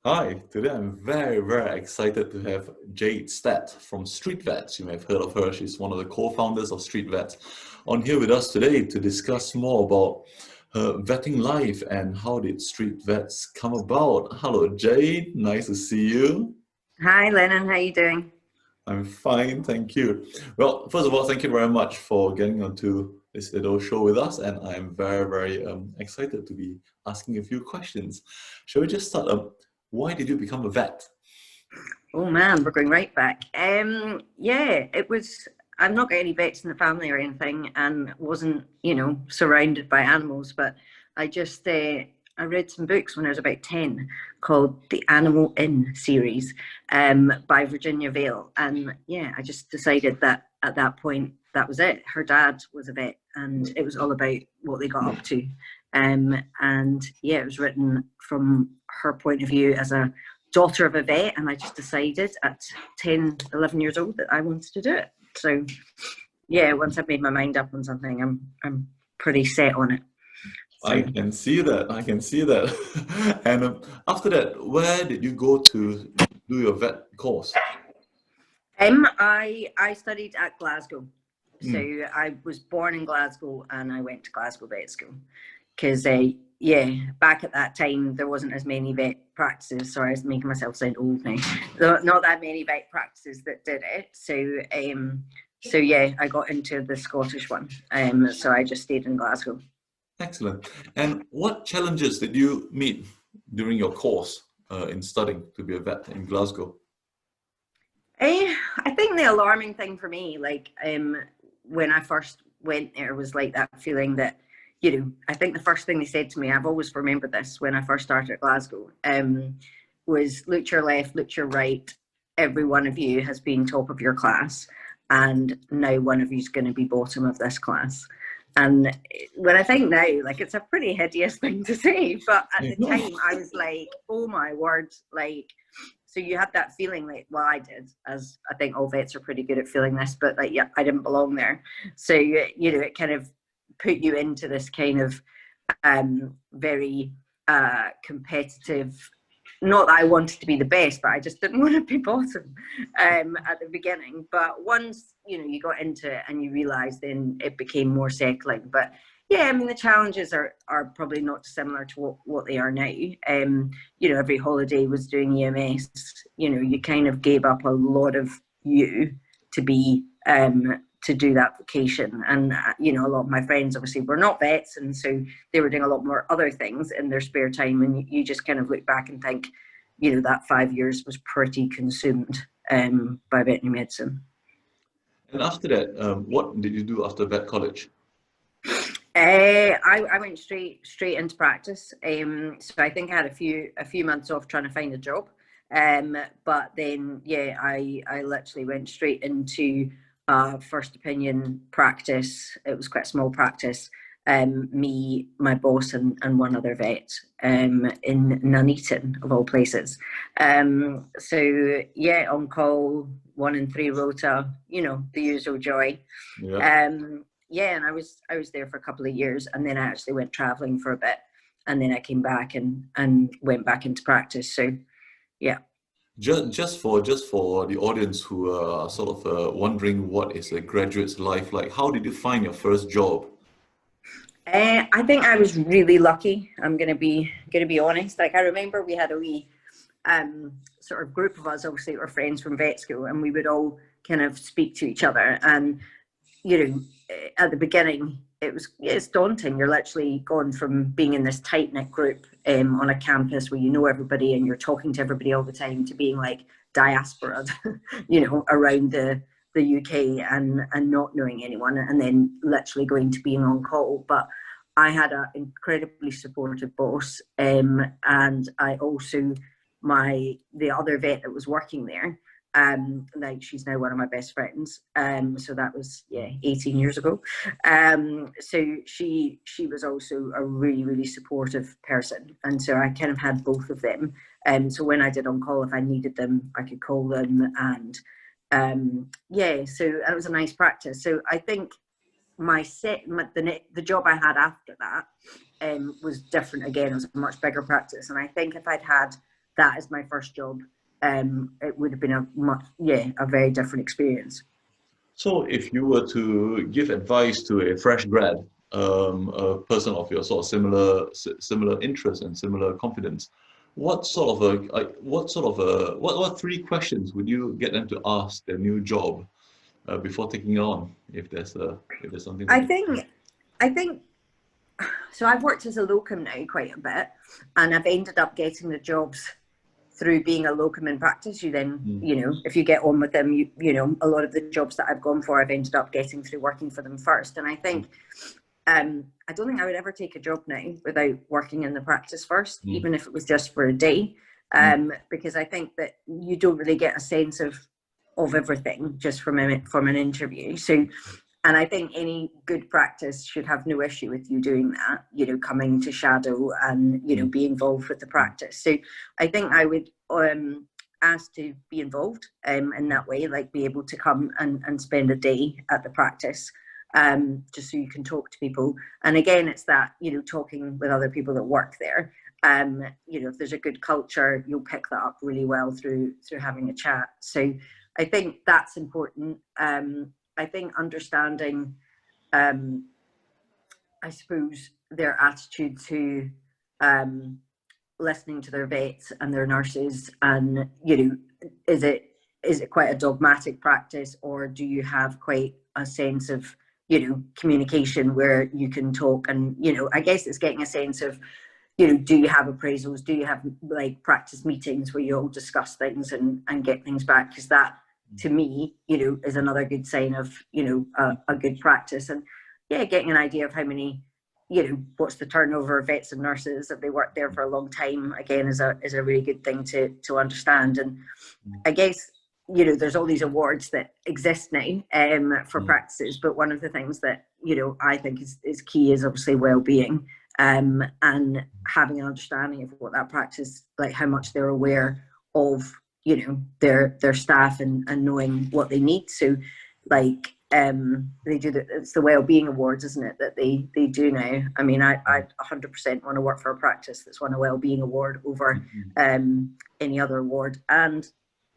Hi, today I'm very excited to have Jade Statt from StreetVet. You may have heard of her. She's one of the co-founders of StreetVet on here with us today to discuss more about her vetting life and how did StreetVets come about. Hello, Jade. Nice to see you. Hi, Lennon. How you doing? I'm fine, thank you. Well, first of all, thank you very much for getting onto this little show with us, and I'm very excited to be asking a few questions. Shall we just start? Why did you become a vet? Oh man, we're going right back. Yeah, it was. I've not got any vets in the family or anything, and wasn't, surrounded by animals. But I just, I read some books when I was about 10 called the Animal Inn series, by Virginia Vale, and yeah, I just decided that at that point that was it. Her dad was a vet, and it was all about what they got up to. And yeah, it was written from her point of view as a daughter of a vet, and I just decided at 10, 11 years old that I wanted to do it. So yeah, once I've made my mind up on something, I'm pretty set on it. I So can see that. I can see that. And after that, where did you go to do your vet course? I studied at Glasgow. So Hmm. I was born in Glasgow and I went to Glasgow Vet School because yeah, back at that time there wasn't as many vet practices. Sorry, I was making myself sound old now. Not that many vet practices that did it. So yeah, I got into the Scottish one. So I just stayed in Glasgow. Excellent. And what challenges did you meet during your course in studying to be a vet in Glasgow? I think the alarming thing for me, like when I first went there, was like that feeling that, I think the first thing they said to me, I've always remembered this when I first started at Glasgow, was look to your left, look to your right. Every one of you has been top of your class, and now one of you is going to be bottom of this class. And when I think now, like it's a pretty hideous thing to say, but at the No. time I was like, oh my word, like so you had that feeling like, well, I did, as I think all vets are pretty good at feeling this, but like, yeah, I didn't belong there. So, it kind of put you into this kind of very competitive, not that I wanted to be the best, but I just didn't want to be bottom at the beginning. But once, you got into it and you realized, then it became more settling. But yeah, I mean, the challenges are probably not dissimilar to what they are now. Every holiday was doing EMS. You kind of gave up a lot of you to be to do that vocation. And a lot of my friends obviously were not vets, and so they were doing a lot more other things in their spare time. And you just kind of look back and think, that 5 years was pretty consumed by veterinary medicine. And after that, what did you do after vet college? I went straight into practice. So I think I had a few months off trying to find a job. But then yeah, I literally went straight into first opinion practice. It was quite a small practice. Me, my boss, and one other vet in Nuneaton, of all places. So yeah, on call, 1 in 3 rota, the usual joy. Yeah. Yeah, and I was there for a couple of years, and then I actually went traveling for a bit, and then I came back and went back into practice. So yeah. Just for the audience who are sort of wondering what is a graduate's life like, how did you find your first job? I think I was really lucky. I'm gonna be honest. Like I remember we had a wee sort of group of us. Obviously, we were friends from vet school, and we would all kind of speak to each other. And at the beginning, it's daunting. You're literally gone from being in this tight knit group on a campus where you know everybody and you're talking to everybody all the time, to being like diaspora, around the UK and not knowing anyone, and then literally going to being on call. But I had an incredibly supportive boss, and I also the other vet that was working there. Like she's now one of my best friends. So that was, yeah, 18 years ago. So she was also a really, really supportive person. And so I kind of had both of them. So when I did on call, if I needed them, I could call them. And yeah, so that was a nice practice. So I think the job I had after that was different again. It was a much bigger practice. And I think if I'd had that is my first job, it would have been a very different experience. So if you were to give advice to a fresh grad, a person of your sort of similar interest and similar confidence, what three questions would you get them to ask their new job before taking it on? If there's something. I think so. I've worked as a locum now quite a bit, and I've ended up getting the jobs through being a locum in practice. You then, you know, if you get on with them, you know, a lot of the jobs that I've gone for, I've ended up getting through working for them first. And I think, I don't think I would ever take a job now without working in the practice first, even if it was just for a day, because I think that you don't really get a sense of everything just from an interview. So, and I think any good practice should have no issue with you doing that, you know, coming to shadow and, you know, be involved with the practice. So I think I would ask to be involved in that way, like be able to come and spend a day at the practice, just so you can talk to people. And again, it's that, you know, talking with other people that work there. You know, if there's a good culture, you'll pick that up really well through having a chat. So I think that's important. I think understanding, I suppose, their attitude to listening to their vets and their nurses, and, you know, is it quite a dogmatic practice, or do you have quite a sense of, you know, communication where you can talk? And, you know, I guess it's getting a sense of, you know, do you have appraisals? Do you have like practice meetings where you all discuss things and get things back? Because that, to me, you know, is another good sign of, you know, a good practice. And yeah, getting an idea of how many, you know, what's the turnover of vets and nurses, if they work there for a long time, again, is a really good thing to understand. And I guess, you know, there's all these awards that exist now for practices, but one of the things that, you know, I think is key is obviously well-being, and having an understanding of what that practice, like how much they're aware of, you know, their staff and knowing what they need. So like they do it's the well-being awards, isn't it, that they do now. I mean, I 100% want to work for a practice that's won a well-being award over any other award. And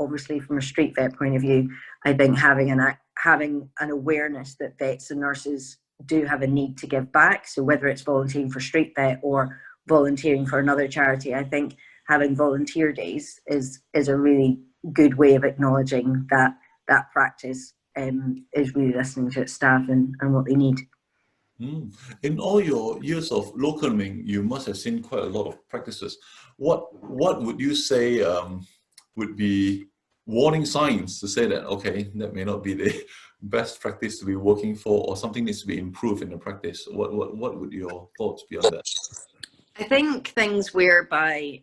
obviously from a street vet point of view, I think having an awareness that vets and nurses do have a need to give back. So whether it's volunteering for street vet or volunteering for another charity, I think having volunteer days is a really good way of acknowledging that practice is really listening to its staff and what they need. In all your years of locuming, you must have seen quite a lot of practices. What would you say would be warning signs to say that, okay, that may not be the best practice to be working for, or something needs to be improved in the practice? What would your thoughts be on that? I think things whereby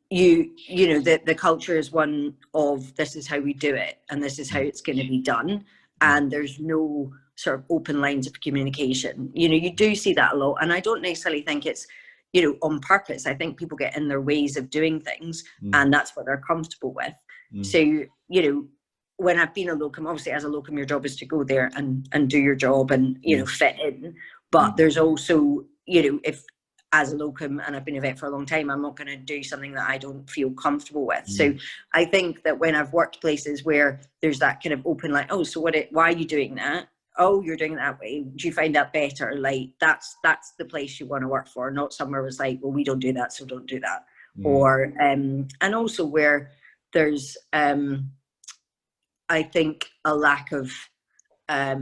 you know, the culture is one of, this is how we do it and this is how it's going to be done, and there's no sort of open lines of communication. You know, you do see that a lot, and I don't necessarily think it's, you know, on purpose. I think people get in their ways of doing things, and that's what they're comfortable with. So, you know, when I've been a locum, obviously as a locum, your job is to go there and do your job and, you know, fit in. But there's also, you know, if as a locum, and I've been a vet for a long time, I'm not going to do something that I don't feel comfortable with. So I think that when I've worked places where there's that kind of open, like, oh, so why are you doing that? Oh, you're doing it that way. Do you find that better? Like, that's the place you want to work for, not somewhere where it's like, well, we don't do that, so don't do that. Or, and also where there's, I think, a lack of, I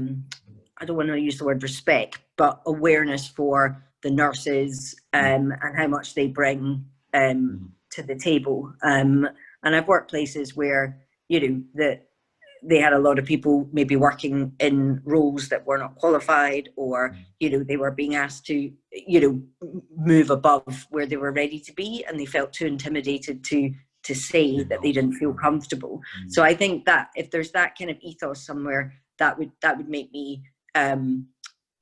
don't want to use the word respect, but awareness for the nurses and how much they bring to the table. And I've worked places where, you know, that they had a lot of people maybe working in roles that were not qualified, or, you know, they were being asked to, you know, move above where they were ready to be, and they felt too intimidated to say that they didn't feel comfortable. So I think that if there's that kind of ethos somewhere, that would make me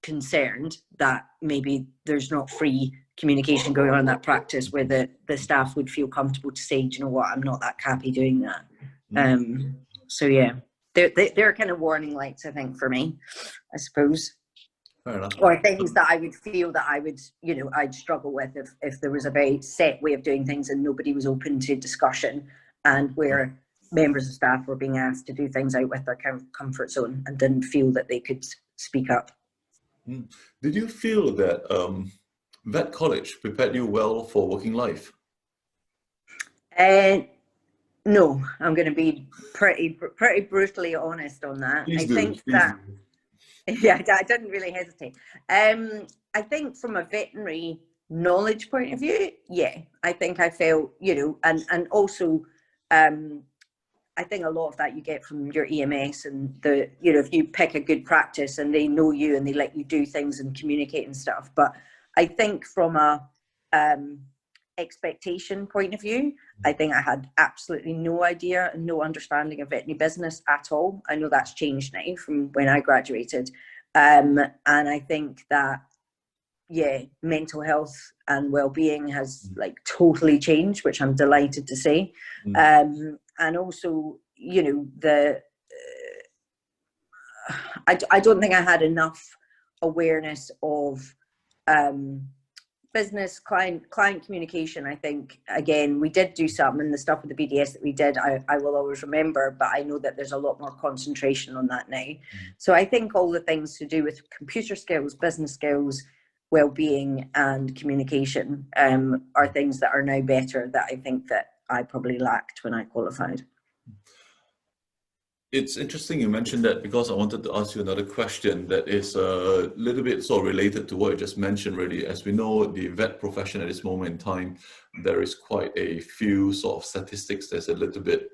concerned that maybe there's not free communication going on in that practice where the staff would feel comfortable to say, do you know what, I'm not that happy doing that. So yeah, they're kind of warning lights, I think, for me, I suppose. Fair enough. or things that I would feel that I would, you know, I'd struggle with if there was a very set way of doing things and nobody was open to discussion, and where members of staff were being asked to do things out with their comfort zone and didn't feel that they could speak up. Did you feel that vet college prepared you well for working life? And no, I'm going to be pretty brutally honest on that. Please I do. think Please that, do. yeah, I didn't really hesitate. I think from a veterinary knowledge point of view, yeah, I think I felt, you know, and also, I think a lot of that you get from your EMS and the, you know, if you pick a good practice and they know you and they let you do things and communicate and stuff. But I think from a expectation point of view, I think I had absolutely no idea and no understanding of veterinary business at all. I know that's changed now from when I graduated. And I think that, yeah, mental health and well-being has like totally changed, which I'm delighted to say. And also, you know, I don't think I had enough awareness of business client communication. I think, again, we did do some, and the stuff with the BDS that we did, I will always remember, but I know that there's a lot more concentration on that now. So I think all the things to do with computer skills, business skills, well-being and communication are things that are now better, that I think that I probably lacked when I qualified. It's interesting you mentioned that, because I wanted to ask you another question that is a little bit sort of related to what you just mentioned, really. As we know, the vet profession at this moment in time, there is quite a few sort of statistics that's a little bit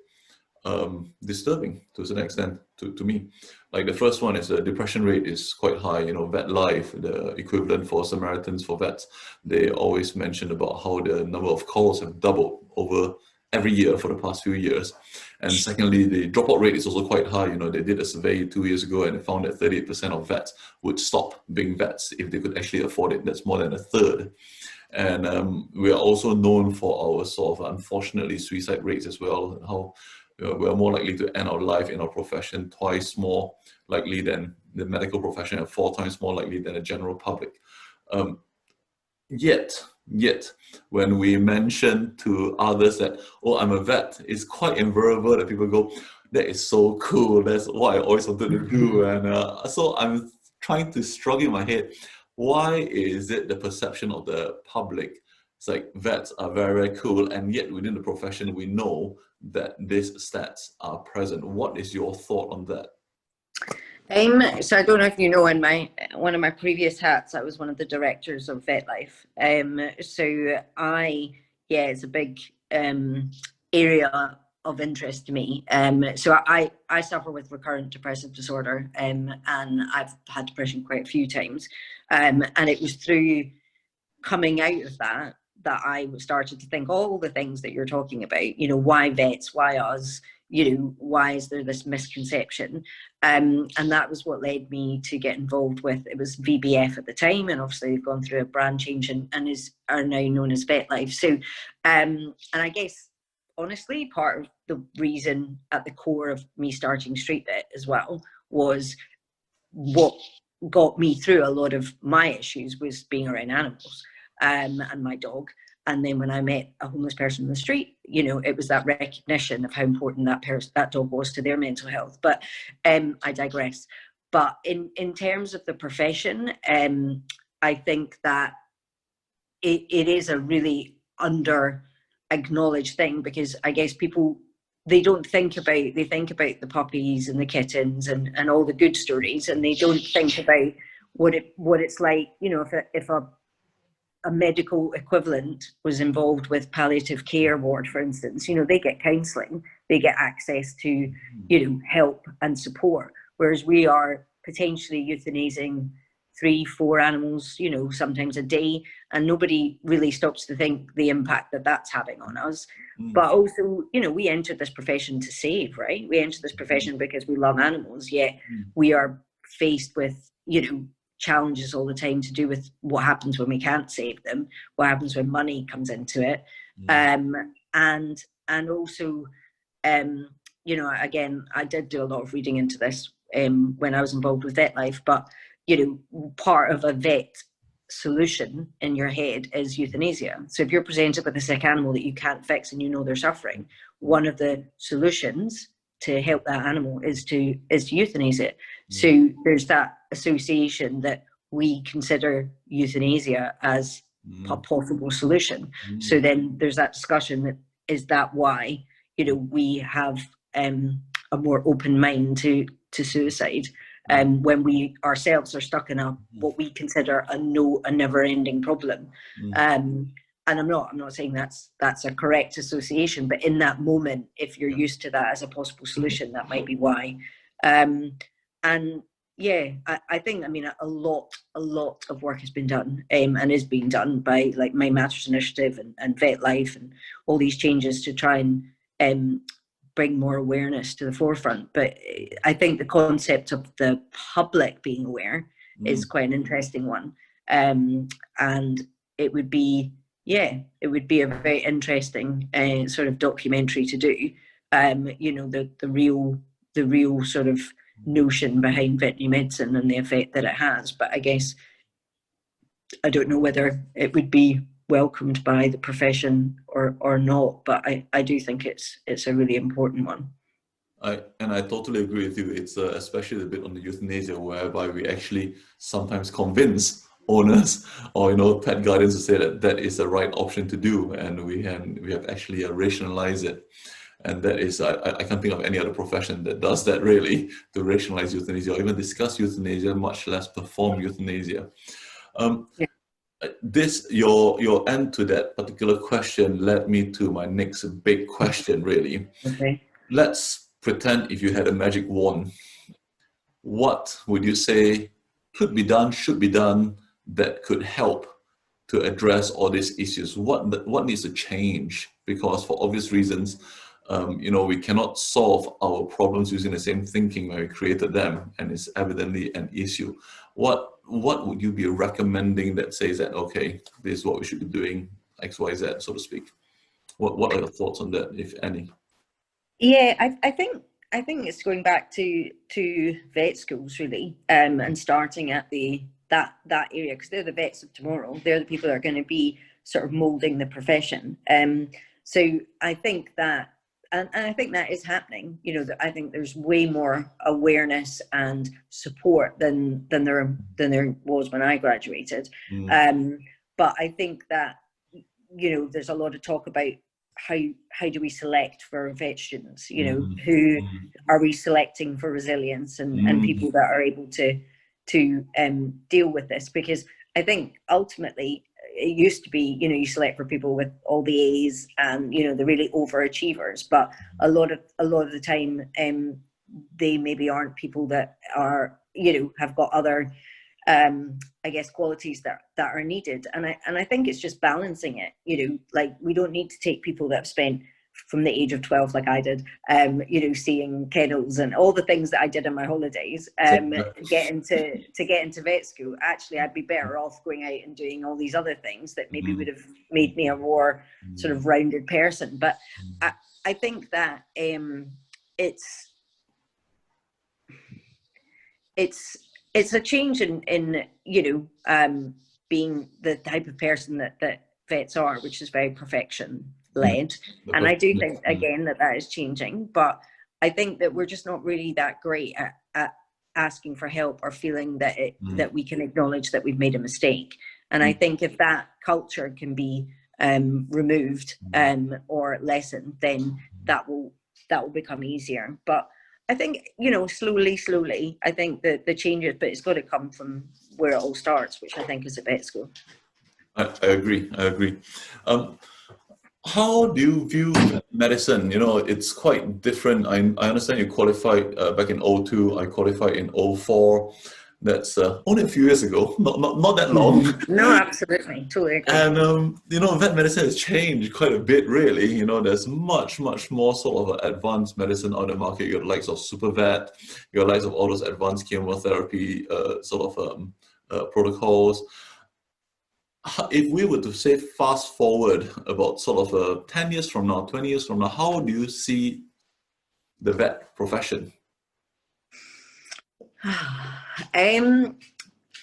disturbing to a certain extent to me. Like the first one is the depression rate is quite high. You know, Vet Life, the equivalent for Samaritans for vets, they always mention about how the number of calls have doubled over every year for the past few years. And secondly, the dropout rate is also quite high. You know, they did a survey 2 years ago and they found that 38% of vets would stop being vets if they could actually afford it. That's more than a third. And we are also known for our sort of, unfortunately, suicide rates as well. How we are more likely to end our life in our profession twice more likely than the medical profession, and 4 times more likely than the general public. Yet, when we mention to others that, oh, I'm a vet, it's quite invariable that people go, that is so cool, that's what I always wanted to do. And so I'm trying to struggle in my head, why is it the perception of the public, it's like vets are very, very cool, and yet within the profession we know that these stats are present? What is your thought on that? So I don't know if you know, in one of my previous hats, I was one of the directors of Vet Life. So it's a big area of interest to me. So I suffer with recurrent depressive disorder, and I've had depression quite a few times. And it was through coming out of that I started to think all the things that you're talking about. You know, why vets? Why us? You know, why is there this misconception? And that was what led me to get involved with, it was VBF at the time, and obviously they've gone through a brand change and are now known as Vet Life. So, and I guess, honestly, part of the reason at the core of me starting StreetVet as well was what got me through a lot of my issues was being around animals, and my dog. And then when I met a homeless person in the street, you know, it was that recognition of how important that dog was to their mental health. But I digress. But in terms of the profession, I think that it is a really under acknowledged thing, because I guess people, they think about the puppies and the kittens and all the good stories, and they don't think about what it's like, you know, if a medical equivalent was involved with palliative care ward, for instance. You know, they get counselling, they get access to, you know, help and support, whereas we are potentially euthanizing 3-4 animals, you know, sometimes a day, and nobody really stops to think the impact that that's having on us. But also, you know, we entered this profession to save, right? We entered this profession because we love animals, yet we are faced with, you know, challenges all the time to do with what happens when we can't save them, what happens when money comes into it. And also, you know, again, I did do a lot of reading into this when I was involved with Vet Life, but part of a vet solution in your head is euthanasia. So if you're presented with a sick animal that you can't fix and you know they're suffering, one of the solutions to help that animal is to euthanize it. So there's that association that we consider euthanasia as a possible solution. So then there's that discussion that is that why we have a more open mind to suicide. When we ourselves are stuck in what we consider a never-ending problem. And I'm not saying that's a correct association, but in that moment, if you're used to that as a possible solution, that might be why. And yeah, I think, I mean, a lot of work has been done and is being done by like My Matters Initiative and Vet Life and all these changes to try and bring more awareness to the forefront. But I think the concept of the public being aware is quite an interesting one. And it would be a very interesting sort of documentary to do. The real sort of notion behind veterinary medicine and the effect that it has. But I guess I don't know whether it would be welcomed by the profession or not, but I do think it's a really important one. I totally agree with you. It's especially the bit on the euthanasia, whereby we actually sometimes convince owners or pet guardians to say that is the right option to do, and we have actually rationalized it. And that is, I can't think of any other profession that does that really, to rationalize euthanasia or even discuss euthanasia, much less perform euthanasia. Your end to that particular question led me to my next big question, really. Okay. Let's pretend if you had a magic wand, what would you say could be done, should be done, that could help to address all these issues? What needs to change? Because for obvious reasons, we cannot solve our problems using the same thinking when we created them, and it's evidently an issue. What would you be recommending that says that, okay, this is what we should be doing, X, Y, Z, so to speak? What are your thoughts on that, if any? Yeah, I think it's going back to vet schools really, and starting at that area, because they're the vets of tomorrow. They're the people that are going to be sort of molding the profession. So I think that. And I think that is happening. I think there's way more awareness and support than there was when I graduated. But I think that there's a lot of talk about how do we select for vet students? Who are we selecting for resilience and people that are able to deal with this? Because I think ultimately, it used to be, you select for people with all the A's and, the really overachievers, but a lot of the time, they maybe aren't people that are, have got other, I guess, qualities that are needed. And I think it's just balancing it, like we don't need to take people that have spent from the age of 12, like I did, seeing kennels and all the things that I did in my holidays, get into vet school. Actually, I'd be better off going out and doing all these other things that maybe would have made me a more sort of rounded person. But I think that it's a change in being the type of person that vets are, which is very perfection led. And I do think again that is changing, but I think that we're just not really that great at asking for help or feeling that that we can acknowledge that we've made a mistake. And I think if that culture can be removed or lessened, then that will become easier. But I think slowly I think that the changes, but it's got to come from where it all starts, which I think is a vet school. I agree. How do you view medicine? It's quite different. I understand you qualified back in 2002. I qualified in 2004. That's only a few years ago, not that long. No, absolutely, totally agree. And vet medicine has changed quite a bit, really. There's much more sort of advanced medicine on the market. You got the likes of SuperVet, you got the likes of all those advanced chemotherapy protocols. If we were to say fast forward about sort of 10 years from now, 20 years from now, how do you see the vet profession?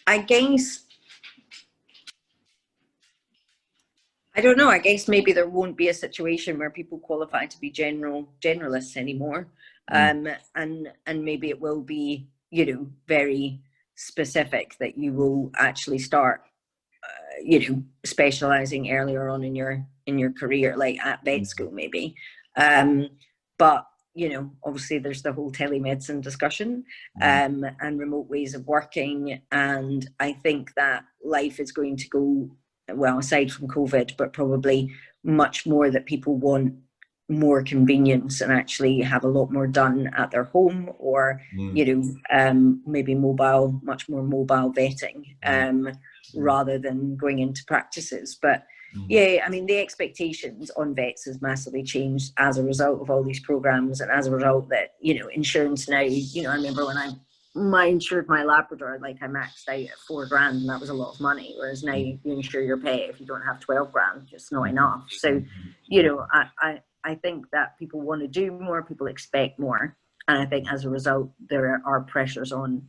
I guess, I don't know. I guess maybe there won't be a situation where people qualify to be generalists anymore, and maybe it will be, you know, very specific, that you will actually start, you know, specializing earlier on in your career, like at vet school maybe. But you know, obviously there's the whole telemedicine discussion, and remote ways of working, and I think that life is going to go, well, aside from COVID, but probably much more that people want more convenience and actually have a lot more done at their home, or you know, maybe much more mobile vetting, rather than going into practices. But yeah, I mean, the expectations on vets has massively changed as a result of all these programs, and as a result that, you know, insurance now, you know, I remember when I insured my Labrador, like I maxed out at $4,000, and that was a lot of money. Whereas now you insure your pet, if you don't have 12 grand, just not enough. So, you know, I think that people want to do more, people expect more, and I think as a result there are pressures on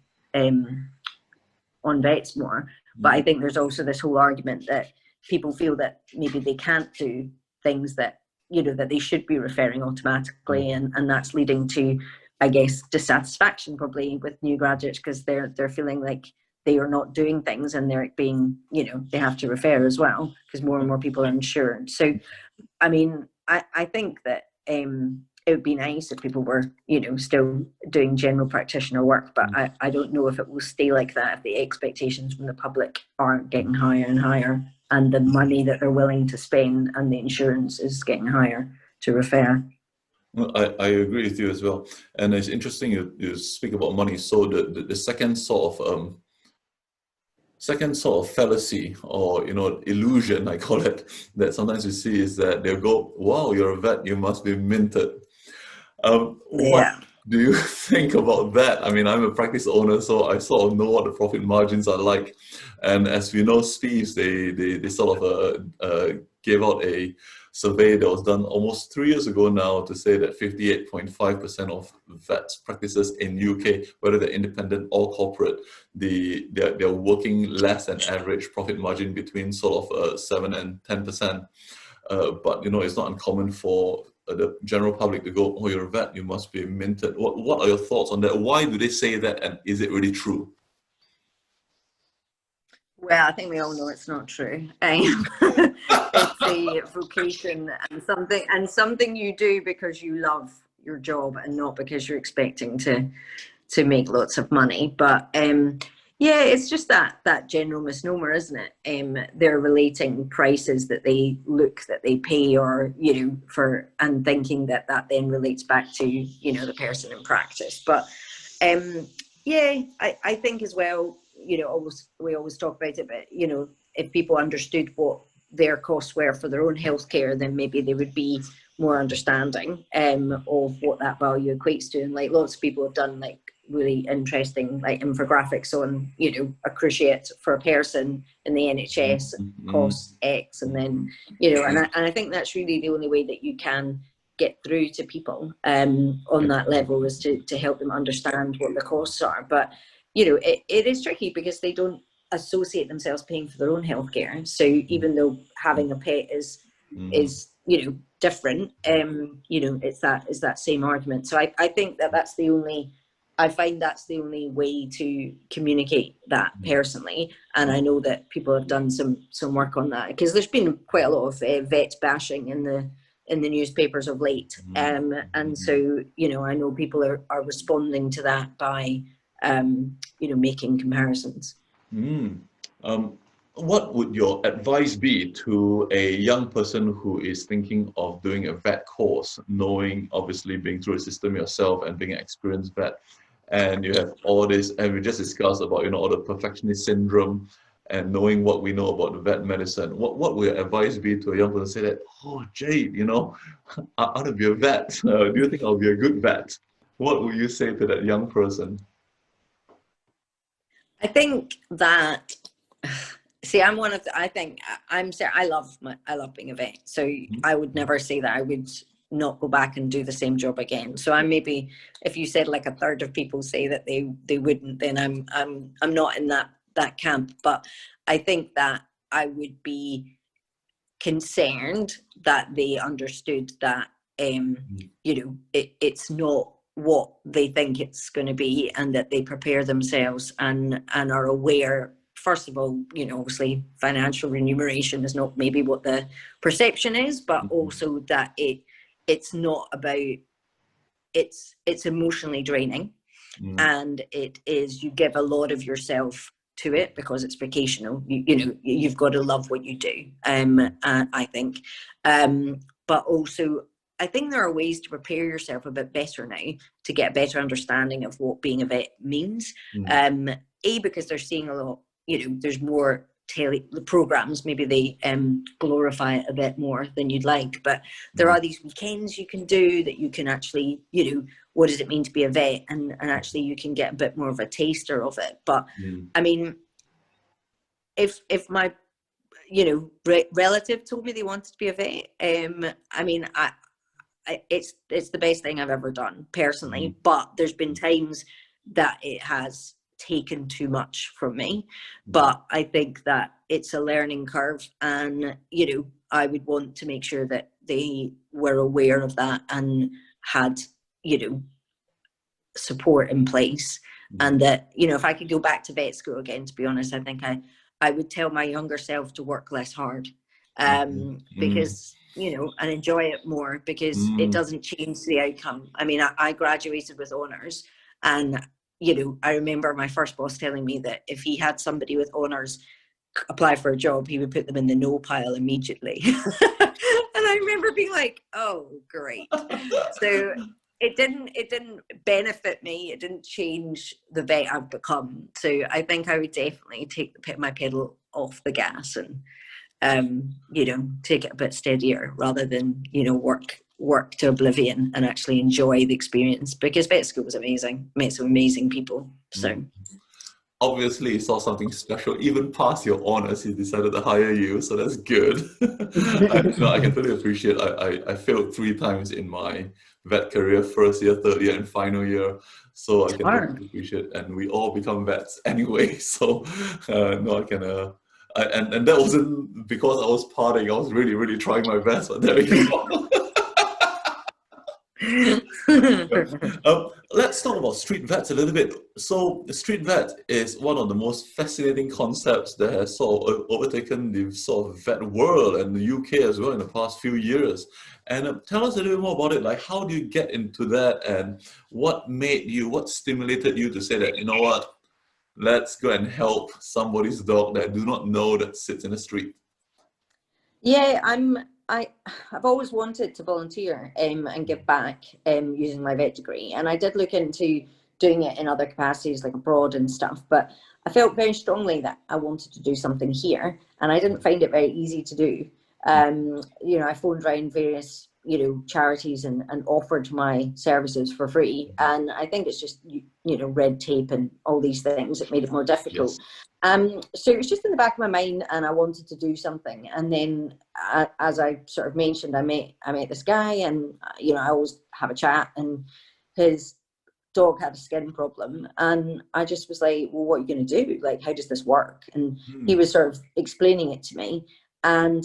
vets more. But I think there's also this whole argument that people feel that maybe they can't do things that, you know, that they should be referring automatically, and that's leading to, I guess, dissatisfaction probably with new graduates, because they're feeling like they are not doing things, and they're being, you know, they have to refer as well because more and more people are insured. So, I mean, I think that it would be nice if people were, you know, still doing general practitioner work, but I don't know if it will stay like that if the expectations from the public are getting higher and higher, and the money that they're willing to spend and the insurance is getting higher to refer. Well, I agree with you as well. And it's interesting you speak about money. So the second sort of fallacy, or, you know, illusion, I call it, that sometimes you see is that they'll go, wow, you're a vet, you must be minted. What do you think about that? I mean, I'm a practice owner, so I sort of know what the profit margins are like. And as we know, Steve's, they sort of gave out a survey that was done almost 3 years ago now, to say that 58.5% of vet practices in UK, whether they're independent or corporate, they're working less than average profit margin between sort of 7 and 10%. But you know, it's not uncommon for the general public to go, oh, you're a vet, you must be minted. What are your thoughts on that? Why do they say that, and is it really true? Well, I think we all know it's not true. It's a vocation and something you do because you love your job, and not because you're expecting to make lots of money. But yeah, it's just that general misnomer, isn't it? They're relating prices that they pay, or, you know, for, and thinking that then relates back to, you know, the person in practice. But yeah, I think as well, you know, we always talk about it, but, you know, if people understood what their costs were for their own healthcare, then maybe they would be more understanding of what that value equates to. And like, lots of people have done like really interesting like infographics on, you know, a cruciate for a person in the NHS costs X, and then, you know, and I think that's really the only way that you can get through to people on that level, is to help them understand what the costs are. But, you know, it is tricky because they don't associate themselves paying for their own healthcare. So even though having a pet is you know, different, you know, it's that same argument. So I think that's the only, I find that's the only way to communicate that personally. And I know that people have done some work on that, because there's been quite a lot of vet bashing in the newspapers of late. And so, you know, I know people are responding to that by, you know, making comparisons. What would your advice be to a young person who is thinking of doing a vet course, knowing, obviously, being through the system yourself and being an experienced vet, and you have all this, and we just discussed about, you know, all the perfectionist syndrome, and knowing what we know about the vet medicine, what would your advice be to a young person, say that, oh, Jade, you know, I ought to be a vet. Do you think I'll be a good vet? What would you say to that young person? I think that, see, I'm one of the, I think I love being a vet. So I would never say that I would not go back and do the same job again. So I'm maybe, if you said like a third of people say that they wouldn't, then I'm not in that that camp, but I think that I would be concerned that they understood that it's not what they think it's going to be, and that they prepare themselves and are aware, first of all, obviously financial remuneration is not maybe what the perception is, but also that it's not about, it's emotionally draining, and it is, you give a lot of yourself to it because it's vocational. You've got to love what you do, I think, but also I think there are ways to prepare yourself a bit better now to get a better understanding of what being a vet means. Because they're seeing a lot, there's more programs, maybe they glorify it a bit more than you'd like, but there are these weekends you can do that you can actually, what does it mean to be a vet, and actually you can get a bit more of a taster of it. But I mean, if my relative told me they wanted to be a vet, I mean, it's the best thing I've ever done personally, but there's been times that it has taken too much from me. But I think that it's a learning curve, and I would want to make sure that they were aware of that and had support in place. And that if I could go back to vet school again, to be honest, I think I would tell my younger self to work less hard, because and enjoy it more, because it doesn't change the outcome. I mean, I graduated with honours, and I remember my first boss telling me that if he had somebody with honours apply for a job, he would put them in the no pile immediately. And I remember being like, oh great. So it didn't benefit me, it didn't change the vet I've become. So I think I would definitely take my pedal off the gas and take it a bit steadier, rather than work to oblivion, and actually enjoy the experience, because vet school was amazing. Met some amazing people. So obviously he saw something special. Even past your honors, he decided to hire you, so that's good. I can totally appreciate. I failed 3 times in my vet career: first year, third year, and final year. So I can totally appreciate, and we all become vets anyway. So I can. And that wasn't because I was partying. I was really, really trying my best. But there you go. Let's talk about street vets a little bit. So, street vet is one of the most fascinating concepts that has sort of overtaken the sort of vet world and the UK as well in the past few years. And tell us a little bit more about it. Like, how do you get into that, and what stimulated you to say that, you know what, let's go and help somebody's dog that I do not know that sits in the street? Yeah, I've always wanted to volunteer and give back using my vet degree, and I did look into doing it in other capacities, like abroad and stuff, but I felt very strongly that I wanted to do something here, and I didn't find it very easy to do. I phoned around various charities and offered my services for free, and I think it's just red tape and all these things that made it more difficult. So it was just in the back of my mind, and I wanted to do something. And then as I sort of mentioned, I met this guy, and I always have a chat, and his dog had a skin problem, and I just was like, well, what are you going to do? Like, how does this work? And he was sort of explaining it to me, and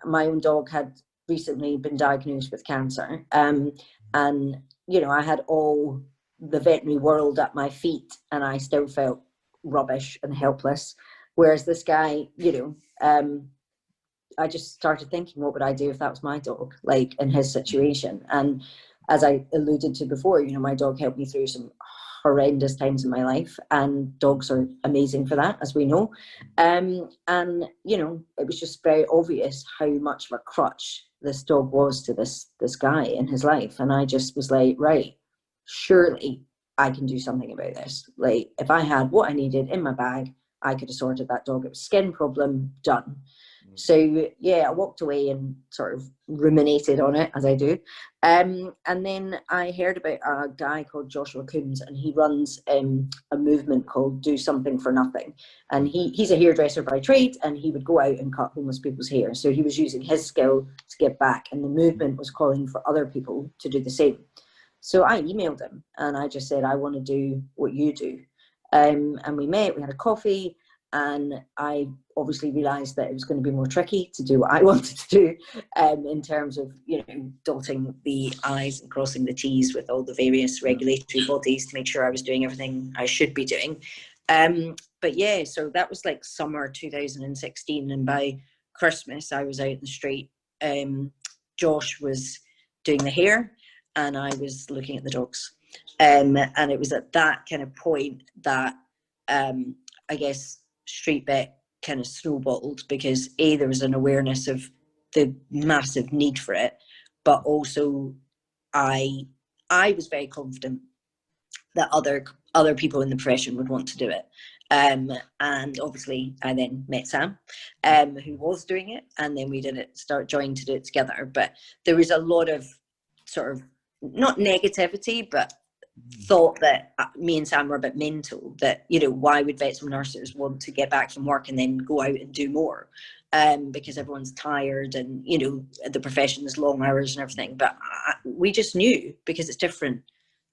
my own dog had recently been diagnosed with cancer, and I had all the veterinary world at my feet, and I still felt rubbish and helpless. Whereas this guy, I just started thinking, what would I do if that was my dog, like in his situation? And as I alluded to before, my dog helped me through some horrendous times in my life, and dogs are amazing for that, as we know. And it was just very obvious how much of a crutch this dog was to this guy in his life. And I just was like, right, surely I can do something about this. Like, if I had what I needed in my bag, I could have sorted that dog. It was a skin problem, done. So I walked away and sort of ruminated on it, as I do. And then I heard about a guy called Joshua Coombs, and he runs a movement called Do Something for Nothing. And he's a hairdresser by trade, and he would go out and cut homeless people's hair. So he was using his skill to give back, and the movement was calling for other people to do the same. So I emailed him, and I just said, I want to do what you do. and we met, we had a coffee, and I obviously realised that it was going to be more tricky to do what I wanted to do, in terms of, you know, dotting the I's and crossing the T's with all the various regulatory bodies to make sure I was doing everything I should be doing. But yeah, so that was like summer 2016, and by Christmas I was out in the street. Josh was doing the hair and I was looking at the dogs. And it was at that kind of point that I guess StreetVet kind of snowballed, because there was an awareness of the massive need for it, but also I was very confident that other people in the profession would want to do it. And obviously I then met Sam, who was doing it, and then we joined to do it together. But there was a lot of sort of, not negativity, but thought that me and Sam were a bit mental, that, you know, why would vets and nurses want to get back from work and then go out and do more, because everyone's tired and, you know, the profession is long hours and everything. But we just knew, because it's different.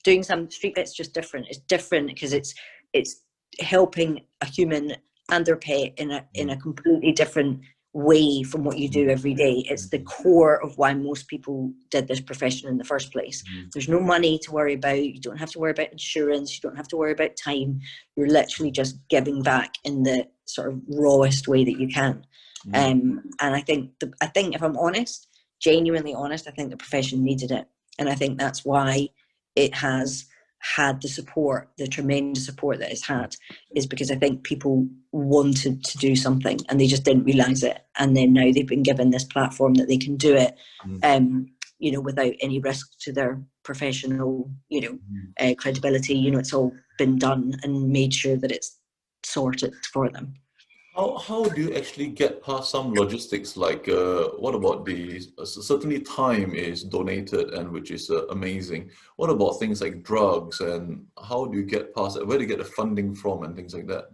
Doing some StreetVet's just different. It's different because it's helping a human and their pet in a completely different way from what you do every day. It's the core of why most people did this profession in the first place. There's no money to worry about. You don't have to worry about insurance. You don't have to worry about time. You're literally just giving back in the sort of rawest way that you can. And I think if I'm honest, genuinely honest, I think the profession needed it. And I think that's why it has had the support, the tremendous support that it's had, is because I think people wanted to do something and they just didn't realise it. And then now they've been given this platform that they can do it, you know, without any risk to their professional, you know, credibility. You know, it's all been done and made sure that it's sorted for them. How do you actually get past some logistics? Like, what about certainly time is donated, and which is amazing. What about things like drugs, and how do you get past it? Where do you get the funding from and things like that?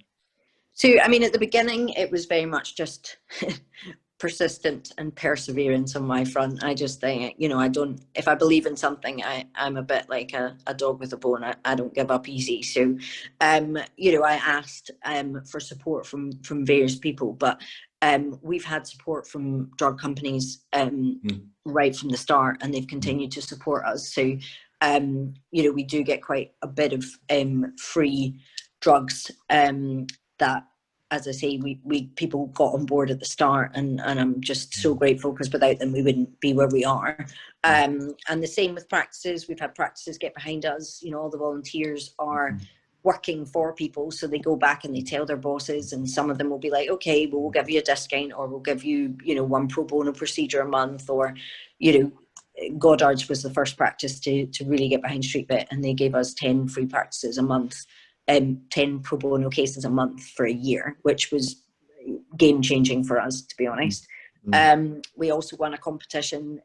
So, I mean, at the beginning, it was very much just persistent and perseverance on my front. I just think, you know, if I believe in something, I'm a bit like a dog with a bone. I don't give up easy. So, you know, I asked for support from various people, but we've had support from drug companies right from the start, and they've continued to support us. So, you know, we do get quite a bit of free drugs that, as I say, we people got on board at the start, and I'm just so grateful, because without them we wouldn't be where we are. And the same with practices. We've had practices get behind us. You know, all the volunteers are working for people, so they go back and they tell their bosses, and some of them will be like, okay, well, we'll give you a discount, or we'll give you, you know, one pro bono procedure a month, or, you know, Goddard's was the first practice to really get behind StreetVet, and they gave us 10 free practices a month. 10 pro bono cases a month for a year, which was game changing for us, to be honest. We also won a competition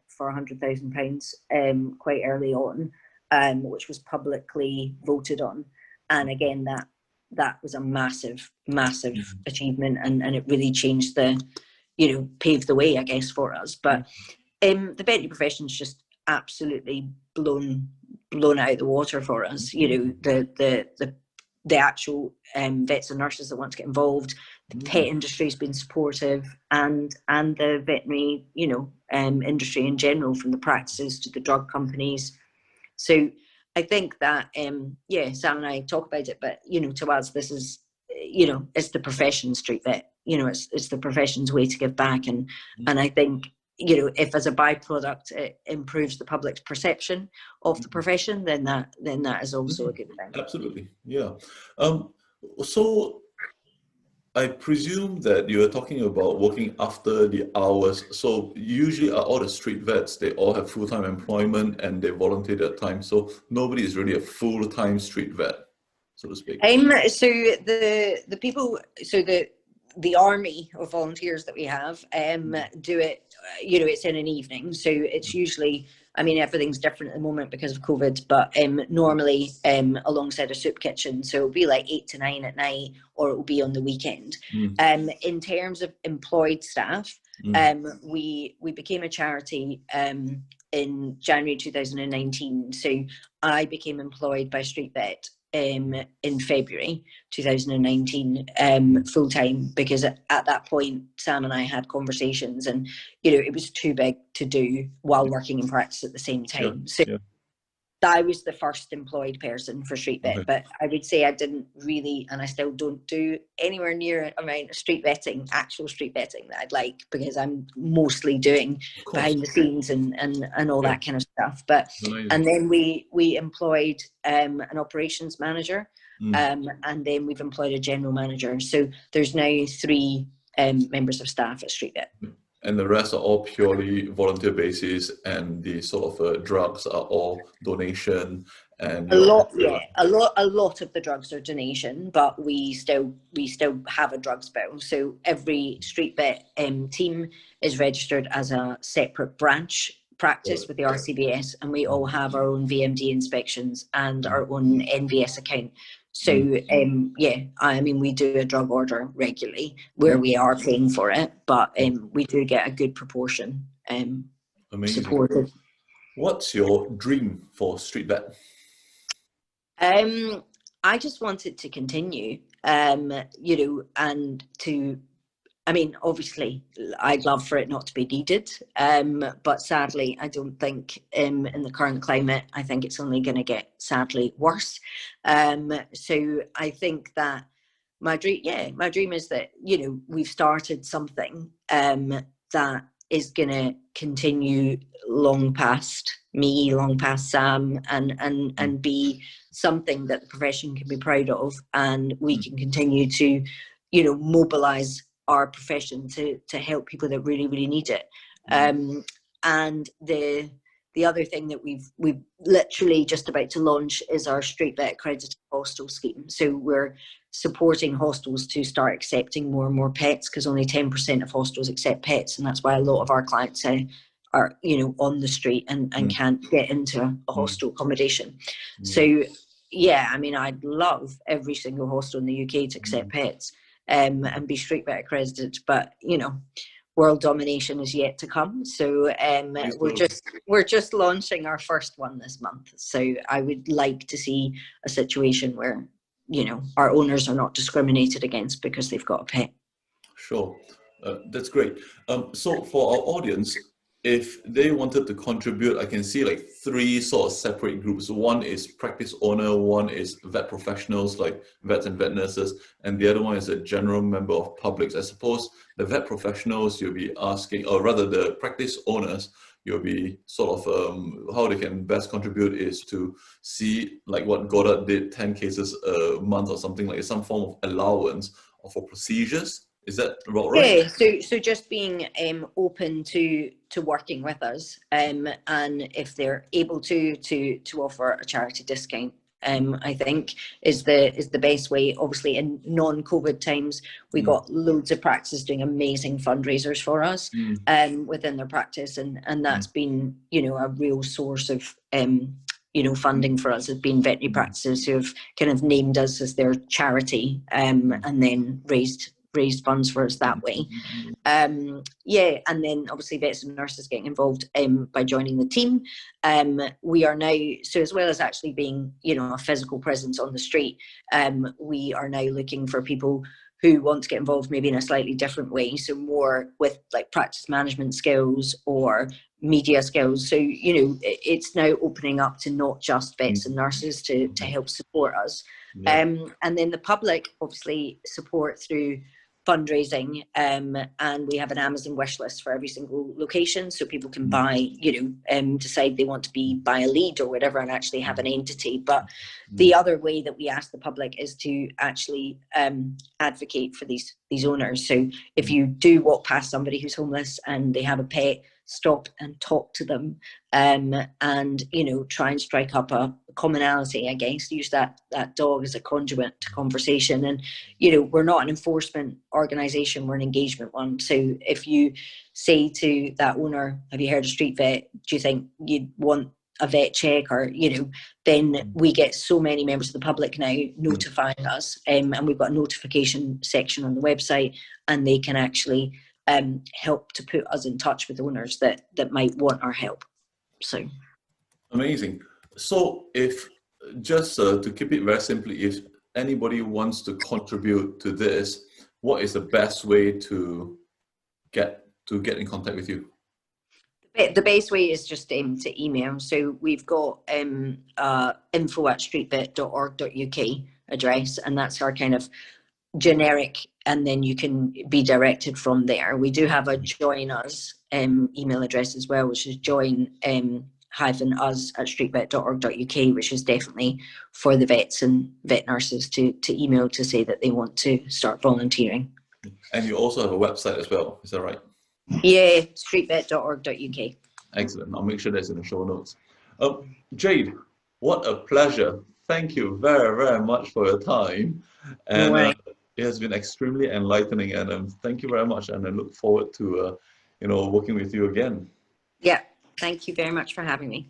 for £100,000 quite early on, which was publicly voted on. And again, that was a massive achievement, and it really changed you know, paved the way, I guess, for us. But the veterinary profession is just absolutely blown out of the water for us. You know, the actual vets and nurses that want to get involved, the pet industry has been supportive, and the veterinary, you know, industry in general, from the practices to the drug companies. So I think that yeah, Sam and I talk about it, but, you know, to us, this is, you know, it's the profession, StreetVet. You know, it's the profession's way to give back, and I think, you know, if as a byproduct it improves the public's perception of the profession, then that is also a good thing. Absolutely, yeah. So I presume that you are talking about working after the hours. So usually all the street vets, they all have full-time employment and they volunteer their time. So nobody is really a full-time street vet, so to speak. So the people, so the army of volunteers that we have do it, you know, it's in an evening. So it's usually, I mean, everything's different at the moment because of COVID, but normally alongside a soup kitchen. So it'll be like 8 to 9 at night, or it will be on the weekend. In terms of employed staff, we became a charity in January 2019. So I became employed by StreetVet in February 2019 full time, because at that point Sam and I had conversations, and it was too big to do while working in practice at the same time. I was the first employed person for StreetVet, but I would say I didn't really, and I still don't do anywhere near amount of actual street vetting that I'd like, because I'm mostly doing behind the scenes and all that kind of stuff. But and then we employed an operations manager, and then we've employed a general manager. So there's now 3 members of staff at StreetVet. And the rest are all purely volunteer basis, and the sort of drugs are all donation. And a lot of the drugs are donation, but we still have a drugs bill. So every StreetVet team is registered as a separate branch practice with the RCBS, and we all have our own VMD inspections and our own NVS account. So I mean, we do a drug order regularly where we are paying for it, but we do get a good proportion supported. What's your dream for StreetVet? I just want it to continue, and to, I mean, obviously, I'd love for it not to be needed, but sadly, I don't think in the current climate, I think it's only going to get sadly worse. So I think that my dream is that, we've started something that is going to continue long past me, long past Sam, and be something that the profession can be proud of, and we can continue to, mobilize our profession to help people that really, really need it. And the other thing that we've literally just about to launch is our StreetVet accredited hostel scheme. So we're supporting hostels to start accepting more and more pets, because only 10% of hostels accept pets, and that's why a lot of our clients are on the street and can't get into a hostel accommodation. So I mean, I'd love every single hostel in the UK to accept pets and be StreetVet accredited, but world domination is yet to come. So we're just launching our first one this month. So I would like to see a situation where our owners are not discriminated against because they've got a pet. Sure, that's great. So for our audience, if they wanted to contribute, I can see like 3 sort of separate groups. One is practice owner, one is vet professionals like vets and vet nurses, and the other one is a general member of public. I suppose the vet professionals, you'll be asking, or rather the practice owners, you'll be sort of how they can best contribute is to see like what Goddard did, 10 cases a month or something, like some form of allowance or for procedures. Is that about right? Yeah, so just being open to working with us, and if they're able to offer a charity discount, I think is the best way. Obviously, in non-COVID times, we got loads of practices doing amazing fundraisers for us within their practice, and that's been a real source of funding for us. Has been veterinary practices who have kind of named us as their charity, and then raised funds for us that way. And then obviously vets and nurses getting involved by joining the team. We are now, so as well as actually being a physical presence on the street, we are now looking for people who want to get involved maybe in a slightly different way, so more with like practice management skills or media skills. So it's now opening up to not just vets and nurses to help support us. And then the public obviously support through fundraising, and we have an Amazon wish list for every single location, so people can buy, decide they want to buy a lead or whatever and actually have an entity. But the other way that we ask the public is to actually advocate for these owners. So if you do walk past somebody who's homeless and they have a pet, stop and talk to them, and try and strike up a commonality, I guess, use that dog as a conduit to conversation. And we're not an enforcement organization, we're an engagement one. So if you say to that owner, have you heard of StreetVet, do you think you'd want a vet check, or then we get so many members of the public now notifying us, and we've got a notification section on the website, and they can actually help to put us in touch with owners that might want our help. So amazing. So if just to keep it very simply, if anybody wants to contribute to this, what is the best way to get in contact with you? The best way is just to email. So we've got info@streetvet.org.uk address, and that's our kind of generic, and then you can be directed from there. We do have a join us email address as well, which is join-us@streetvet.org.uk, which is definitely for the vets and vet nurses to email to say that they want to start volunteering. And you also have a website as well, is that right? Yeah, streetvet.org.uk. Excellent. I'll make sure that's in the show notes. Jade, what a pleasure. Thank you very, very much for your time. No And worries. it has been extremely enlightening. And thank you very much. And I look forward to, working with you again. Yeah, thank you very much for having me.